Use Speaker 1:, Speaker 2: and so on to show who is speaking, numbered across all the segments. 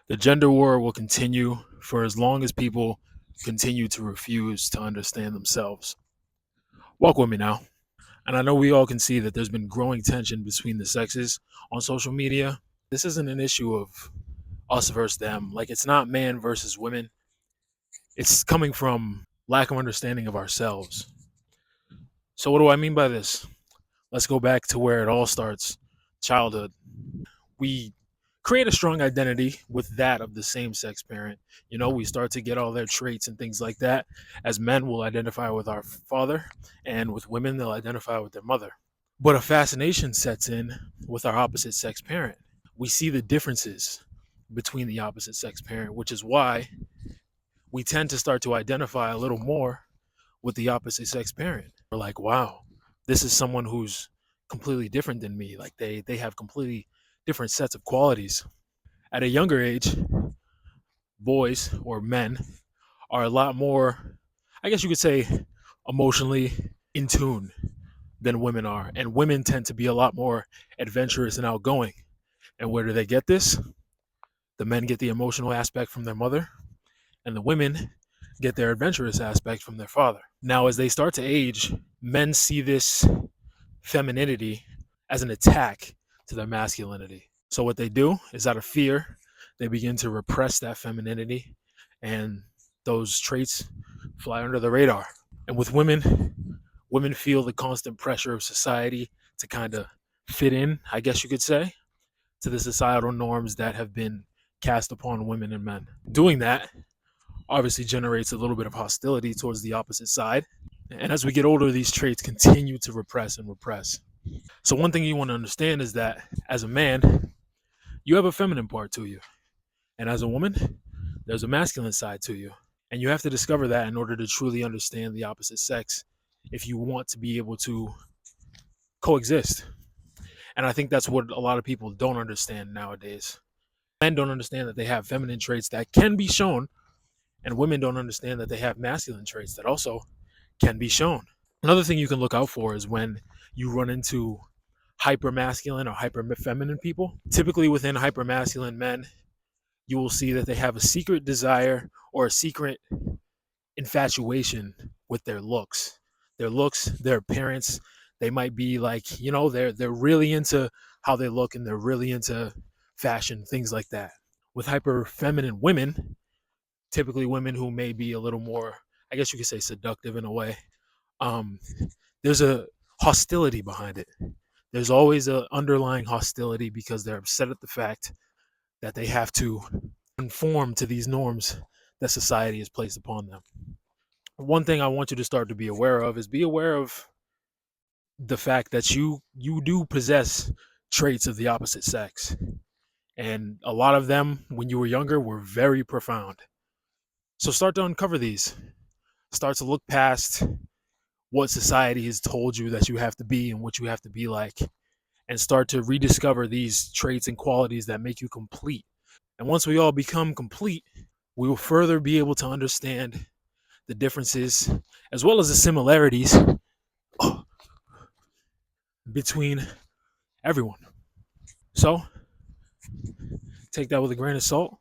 Speaker 1: The gender war will continue for as long as people continue to refuse to understand themselves. Walk with me now. And I know we all can see that there's been growing tension between the sexes on social media. This isn't an issue of us versus them. Like, it's not man versus women. It's coming from lack of understanding of ourselves. So, what do I mean by this? Let's go back to where it all starts, childhood. We create a strong identity with that of the same sex parent. We start to get all their traits and things like that. As men, we'll identify with our father, and with women, they'll identify with their mother. But a fascination sets in with our opposite sex parent. We see the differences between the opposite sex parent, which is why we tend to start to identify a little more with the opposite sex parent. We're like, wow, this is someone who's completely different than me. Like, they have completely different sets of qualities. At a younger age, boys or men are a lot more, I guess you could say, emotionally in tune than women are. And women tend to be a lot more adventurous and outgoing. And where do they get this? The men get the emotional aspect from their mother, and the women get their adventurous aspect from their father. Now, as they start to age, men see this femininity as an attack to their masculinity. So what they do is, out of fear, they begin to repress that femininity, and those traits fly under the radar. And with women, women feel the constant pressure of society to kind of fit in, I guess you could say, to the societal norms that have been cast upon women and men. Doing that obviously generates a little bit of hostility towards the opposite side. And as we get older, these traits continue to repress and repress. So one thing you want to understand is that as a man, you have a feminine part to you. And as a woman, there's a masculine side to you. And you have to discover that in order to truly understand the opposite sex if you want to be able to coexist. And I think that's what a lot of people don't understand nowadays. Men don't understand that they have feminine traits that can be shown, and women don't understand that they have masculine traits that also can be shown. Another thing you can look out for is when you run into hyper masculine or hyper feminine people. Typically within hyper masculine men, you will see that they have a secret desire or a secret infatuation with their looks. Their appearance. They might be like, they're really into how they look, and they're really into fashion, things like that. With hyper feminine women, typically women who may be a little more, I guess you could say, seductive in a way, there's a hostility behind it. There's always an underlying hostility because they're upset at the fact that they have to conform to these norms that society has placed upon them. One thing I want you to start to be aware of is, be aware of the fact that you do possess traits of the opposite sex. And a lot of them, when you were younger, were very profound. So start to uncover these. Start to look past what society has told you that you have to be and what you have to be like, and start to rediscover these traits and qualities that make you complete. And once we all become complete, we will further be able to understand the differences as well as the similarities between everyone. So take that with a grain of salt,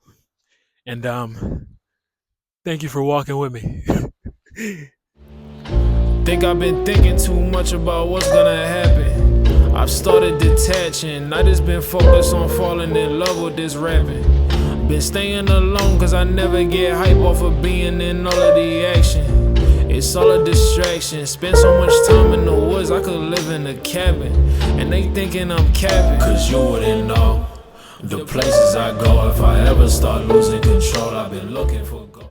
Speaker 1: and thank you for walking with me.
Speaker 2: Think I've been thinking too much about what's gonna happen. I've started detaching, I just been focused on falling in love with this rapping. Been staying alone cause I never get hype off of being in all of the action. It's all a distraction, spend so much time in the woods I could live in a cabin. And they thinking I'm capping, cause you wouldn't know the places I go if I ever start losing control. I've been looking for